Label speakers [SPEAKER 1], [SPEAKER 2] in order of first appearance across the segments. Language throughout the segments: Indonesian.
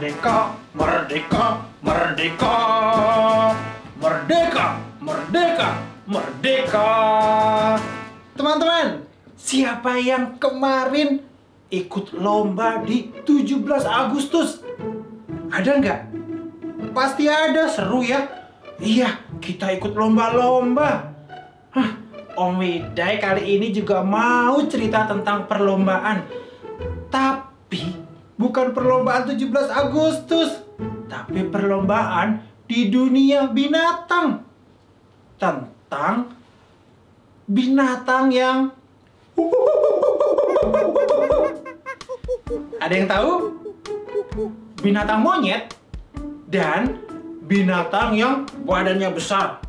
[SPEAKER 1] Merdeka, merdeka, merdeka. Merdeka, merdeka, merdeka. Teman-teman, siapa yang kemarin ikut lomba di 17 Agustus? Ada nggak? Pasti ada, seru ya. Iya, kita ikut lomba-lomba. Om Widai kali ini juga mau cerita tentang perlombaan. Tapi bukan perlombaan 17 Agustus, tapi perlombaan di dunia binatang. Tentang binatang yang ada yang tahu? Binatang monyet dan binatang yang badannya besar,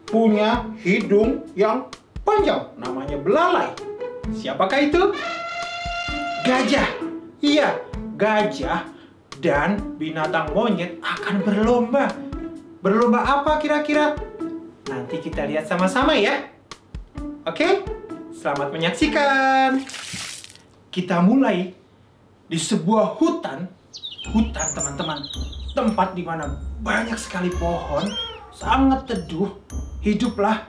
[SPEAKER 1] punya hidung yang panjang, namanya belalai. Siapakah itu? Gajah. Iya, gajah dan binatang monyet akan berlomba. Berlomba apa kira-kira? Nanti kita lihat sama-sama ya. Oke? Selamat menyaksikan. Kita mulai di sebuah hutan. Hutan, teman-teman. Tempat di mana banyak sekali pohon, sangat teduh. Hiduplah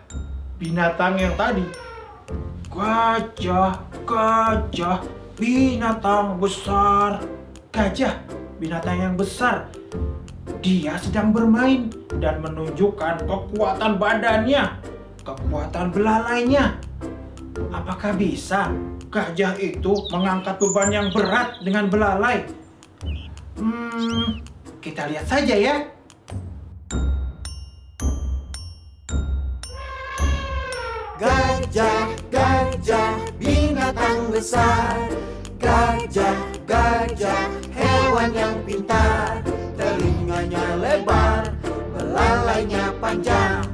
[SPEAKER 1] binatang yang tadi. Gajah, gajah, binatang besar. Gajah, binatang yang besar. Dia sedang bermain dan menunjukkan kekuatan badannya, kekuatan belalainya. Apakah bisa gajah itu mengangkat beban yang berat dengan belalai? Kita lihat saja ya.
[SPEAKER 2] Gajah, gajah, binatang besar. Gajah, gajah, hewan yang pintar. Telinganya lebar, belalainya panjang.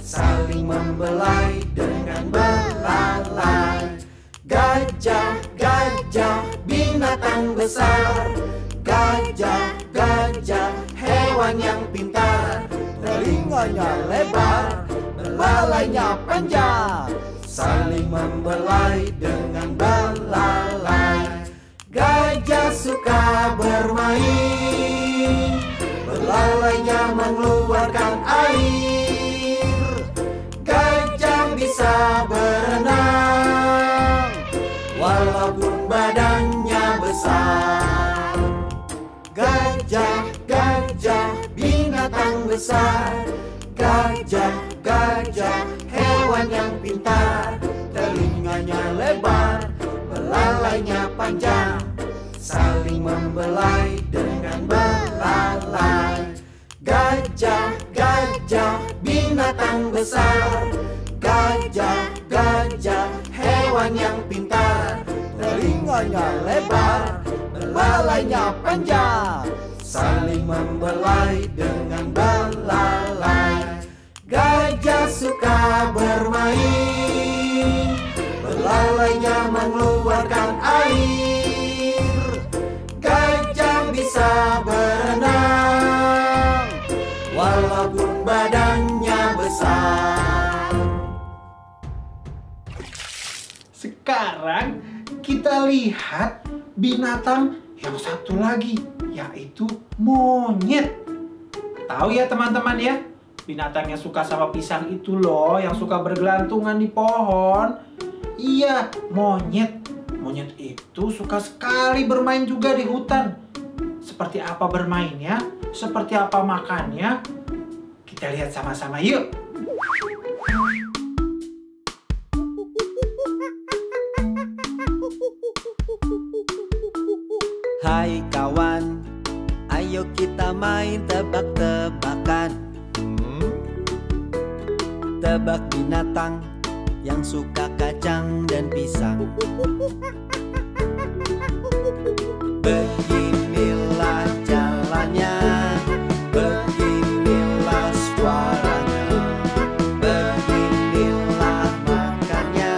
[SPEAKER 2] Saling membelai dengan belalai. Gajah, gajah, binatang besar. Gajah, gajah, hewan yang pintar. Telinganya lebar, belalainya panjang. Saling membelai dengan belalai. Gajah suka bermain, belalainya mengeluarkan air. Gajah bisa berenang, walaupun badannya besar. Gajah, gajah, binatang besar. Gajah, gajah, hewan yang pintar. Telinganya lebar, belalainya panjang. Saling membelai dengan belalai. Gajah, gajah, binatang besar. Gajah, gajah, hewan yang pintar. Telinganya lebar, belalainya panjang. Saling membelai dengan belalai. Gajah suka bermain, belalainya mengeluarkan air. Gajah bisa berenang, walaupun badannya besar.
[SPEAKER 1] Sekarang kita lihat binatang yang satu lagi, yaitu monyet. Tahu ya teman-teman ya? Binatang yang suka sama pisang itu loh, yang suka bergelantungan di pohon. Iya, monyet. Monyet itu suka sekali bermain juga di hutan. Seperti apa bermainnya? Seperti apa makannya? Kita lihat sama-sama yuk.
[SPEAKER 2] Hai kawan, ayo kita main tebak-tebakan. Tebak binatang yang suka kacang dan pisang. Beginilah jalannya, beginilah suaranya, beginilah makannya,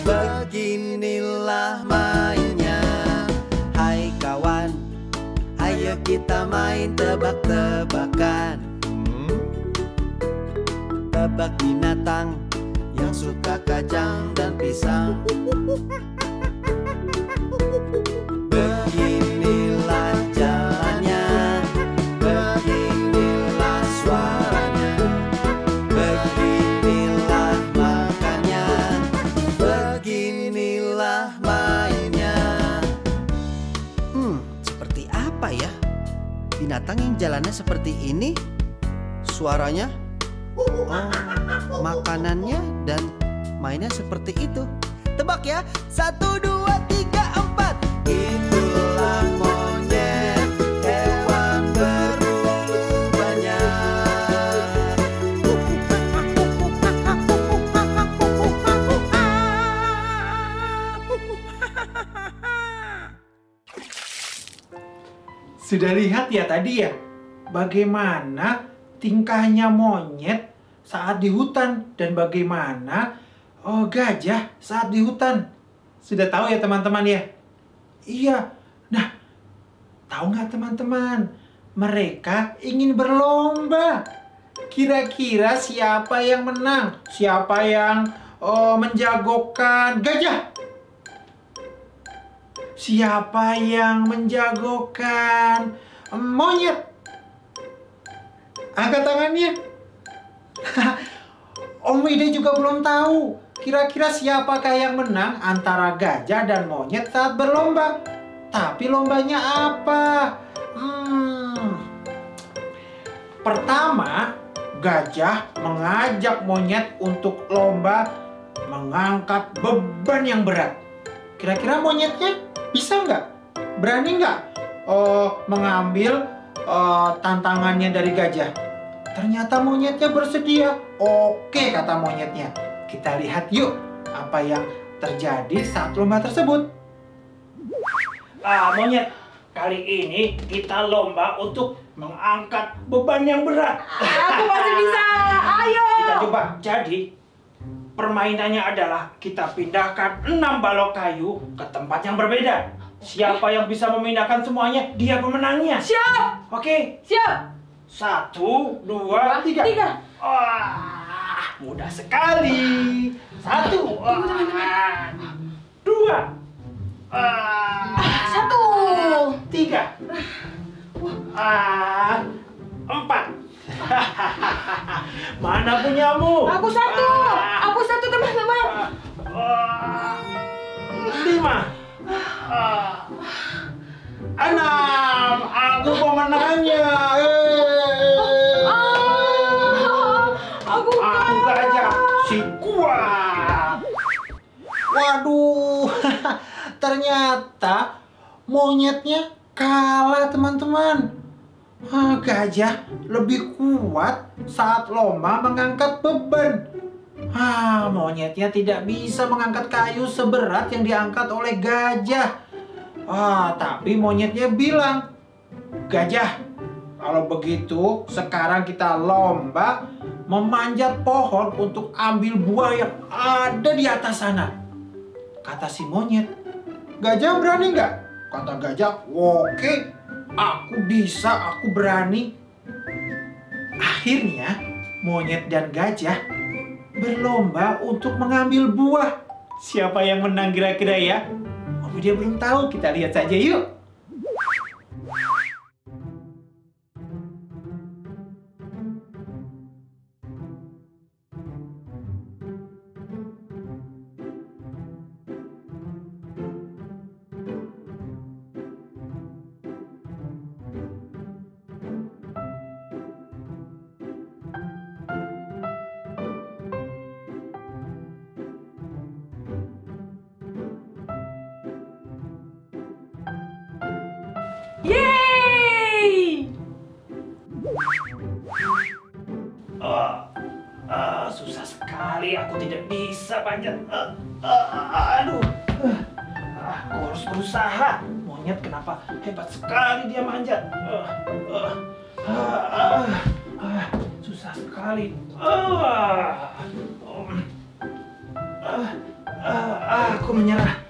[SPEAKER 2] beginilah mainnya. Hai kawan, ayo kita main tebak-tebakan. Tebak binatang yang suka kacang dan pisang. Beginilah binatang yang jalannya seperti ini? Suaranya, makanannya dan mainnya seperti itu. Tebak ya, 1, 2, 3, 4. Itulah monyet, hewan berbulu banyak.
[SPEAKER 1] Sudah lihat ya tadi ya, bagaimana tingkahnya monyet saat di hutan dan bagaimana gajah saat di hutan. Sudah tahu ya teman-teman ya? Iya. Nah, tahu nggak teman-teman? Mereka ingin berlomba. Kira-kira siapa yang menang? Siapa yang menjagokan gajah? Siapa yang menjagokan monyet? Angkat tangannya. Om Wide juga belum tahu. Kira-kira siapakah yang menang antara gajah dan monyet saat berlomba? Tapi lombanya apa? Pertama, gajah mengajak monyet untuk lomba mengangkat beban yang berat. Kira-kira monyetnya bisa nggak? Berani nggak mengambil tantangannya dari gajah? Ternyata monyetnya bersedia. Oke, kata monyetnya. Kita lihat yuk apa yang terjadi saat lomba tersebut. Monyet, kali ini kita lomba untuk mengangkat beban yang berat.
[SPEAKER 3] Aku pasti bisa. Ayo.
[SPEAKER 1] Kita coba. Jadi permainannya adalah kita pindahkan 6 balok kayu ke tempat yang berbeda. Siapa yang bisa memindahkan semuanya, dia pemenangnya.
[SPEAKER 3] Siap.
[SPEAKER 1] Oke.
[SPEAKER 3] Siap.
[SPEAKER 1] 1, 2, 3. Wah, mudah sekali. 1, 2,
[SPEAKER 3] 1,
[SPEAKER 1] 3, 4. Mana punyamu?
[SPEAKER 3] Aku 1. Aku 1 teman-teman.
[SPEAKER 1] 5, 6. Aku pemenangnya.
[SPEAKER 3] Aku
[SPEAKER 1] gajah si kuat. Waduh, ternyata monyetnya kalah teman-teman. Gajah lebih kuat saat lomba mengangkat beban. Monyetnya tidak bisa mengangkat kayu seberat yang diangkat oleh gajah. Tapi monyetnya bilang, gajah, kalau begitu sekarang kita lomba memanjat pohon untuk ambil buah yang ada di atas sana. Kata si monyet. Gajah berani nggak? Kata gajah, oke, aku bisa, aku berani. Akhirnya monyet dan gajah berlomba untuk mengambil buah. Siapa yang menang kira-kira ya? Oh, dia belum tahu, kita lihat saja yuk.
[SPEAKER 3] Yeay!
[SPEAKER 1] Susah sekali, aku tidak bisa panjat. Aduh, aku harus berusaha. Monyet kenapa hebat sekali dia manjat. Susah sekali. Aku menyerah.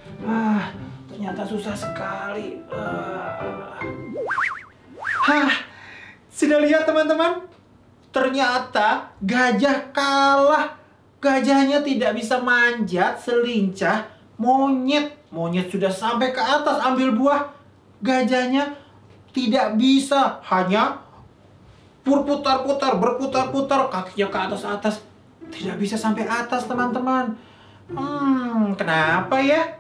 [SPEAKER 1] Ternyata susah sekali. Sudah lihat teman-teman? Ternyata gajah kalah. Gajahnya tidak bisa manjat selincah monyet. Monyet sudah sampai ke atas ambil buah. Gajahnya tidak bisa. Hanya berputar-putar kakinya ke atas-atas. Tidak bisa sampai atas teman-teman. Kenapa ya?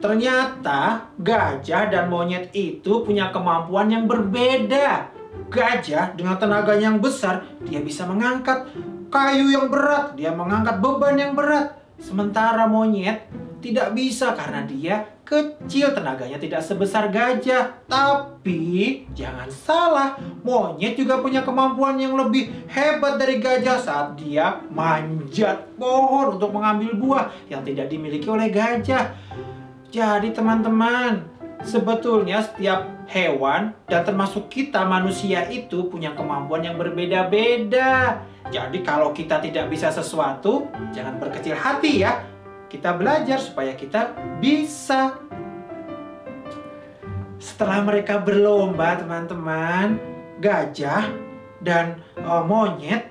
[SPEAKER 1] Ternyata gajah dan monyet itu punya kemampuan yang berbeda. Gajah dengan tenaganya yang besar, dia bisa mengangkat kayu yang berat, dia mengangkat beban yang berat. Sementara monyet tidak bisa karena dia kecil, tenaganya tidak sebesar gajah. Tapi jangan salah, monyet juga punya kemampuan yang lebih hebat dari gajah saat dia manjat pohon untuk mengambil buah yang tidak dimiliki oleh gajah. Jadi teman-teman, sebetulnya setiap hewan dan termasuk kita manusia itu punya kemampuan yang berbeda-beda. Jadi kalau kita tidak bisa sesuatu, jangan berkecil hati ya. Kita belajar supaya kita bisa. Setelah mereka berlomba teman-teman, gajah dan monyet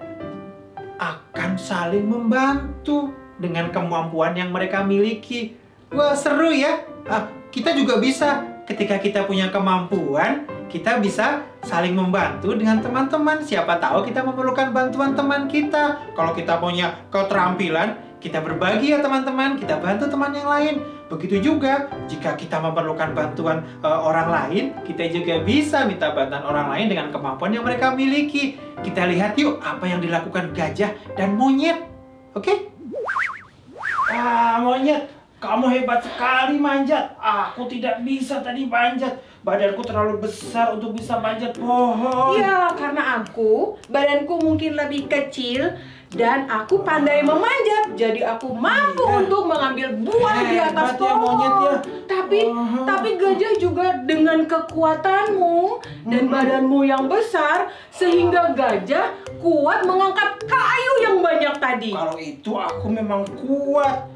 [SPEAKER 1] akan saling membantu dengan kemampuan yang mereka miliki. Wah, seru ya. Kita juga bisa. Ketika kita punya kemampuan, kita bisa saling membantu dengan teman-teman. Siapa tahu kita memerlukan bantuan teman kita. Kalau kita punya keterampilan, kita berbagi ya teman-teman. Kita bantu teman yang lain. Begitu juga jika kita memerlukan bantuan orang lain, kita juga bisa minta bantuan orang lain dengan kemampuan yang mereka miliki. Kita lihat yuk apa yang dilakukan gajah dan monyet. Oke? Monyet, kamu hebat sekali manjat. Aku tidak bisa tadi manjat. Badanku terlalu besar untuk bisa manjat pohon.
[SPEAKER 3] Iya, karena badanku mungkin lebih kecil dan aku pandai memanjat. Jadi aku mampu untuk mengambil buah di atas pohon.
[SPEAKER 1] Monyet ya.
[SPEAKER 3] Tapi gajah juga dengan kekuatanmu dan badanmu yang besar sehingga gajah kuat mengangkat kayu yang banyak tadi.
[SPEAKER 1] Kalau itu aku memang kuat.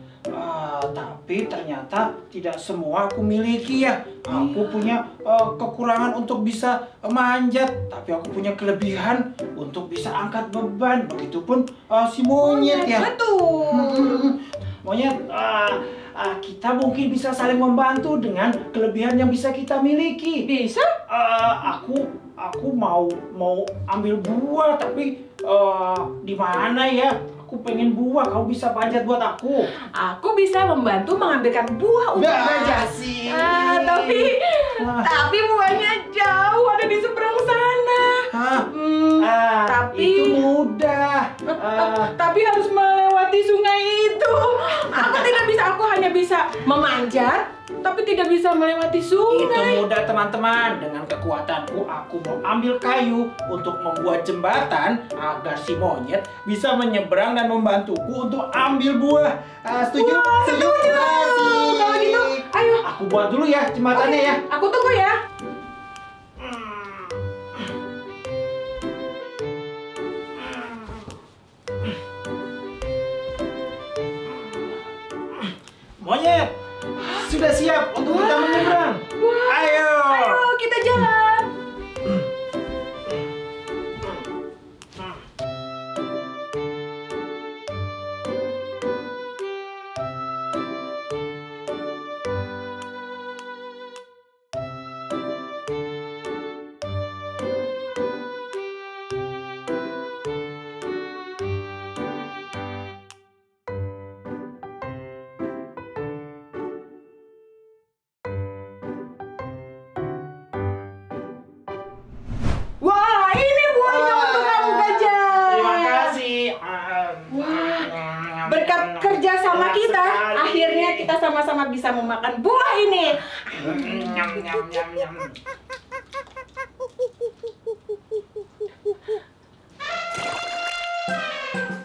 [SPEAKER 1] Tapi ternyata tidak semua aku miliki ya. Aku punya kekurangan untuk bisa manjat, tapi aku punya kelebihan untuk bisa angkat beban. Begitupun si monyet ya.
[SPEAKER 3] Betul.
[SPEAKER 1] Monyet, kita mungkin bisa saling membantu dengan kelebihan yang bisa kita miliki.
[SPEAKER 3] Bisa?
[SPEAKER 1] Aku mau ambil buah, tapi di mana ya? Aku pengen buah, kamu bisa panjat buat aku.
[SPEAKER 3] Aku bisa membantu mengambilkan buah untuk gajah. Tapi buahnya jauh, ada di seberang sana. Tapi
[SPEAKER 1] itu mudah.
[SPEAKER 3] Tapi harus melewati sungai itu. Aku tidak bisa, aku hanya bisa memanjat, tapi tidak bisa melewati sungai.
[SPEAKER 1] Itu mudah teman-teman. Dengan kekuatanku, aku mau ambil kayu untuk membuat jembatan agar si monyet bisa menyeberang dan membantuku untuk ambil buah. Setuju?
[SPEAKER 3] Setuju. Kalau gitu, ayo.
[SPEAKER 1] Aku buat dulu ya jembatannya ya.
[SPEAKER 3] Aku tunggu ya.
[SPEAKER 1] Monyet, sudah siap untuk kita menyeberang. Ayo.
[SPEAKER 3] Ayo, kita jalan. Wah, ini buahnya untuk kamu gajah.
[SPEAKER 1] Terima kasih.
[SPEAKER 3] Berkat kerja sama kita, akhirnya kita sama-sama bisa memakan buah ini.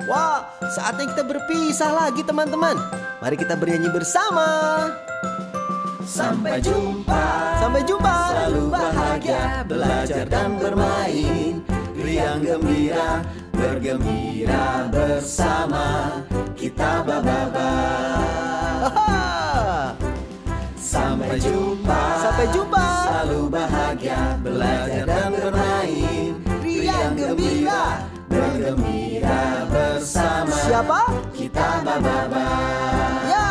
[SPEAKER 2] Wah, saatnya kita berpisah lagi teman-teman. Mari kita bernyanyi bersama. Sampai jumpa. Sampai jumpa. Selalu bahagia, belajar dan bermain. Riang gembira, bergembira bersama. Kita ba-ba-ba. Sampai jumpa. Sampai jumpa. Selalu bahagia, belajar dan bermain. Riang gembira, bergembira bersama. Siapa? Kita ba-ba-ba. Ya.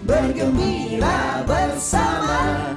[SPEAKER 2] Bergembira bersama.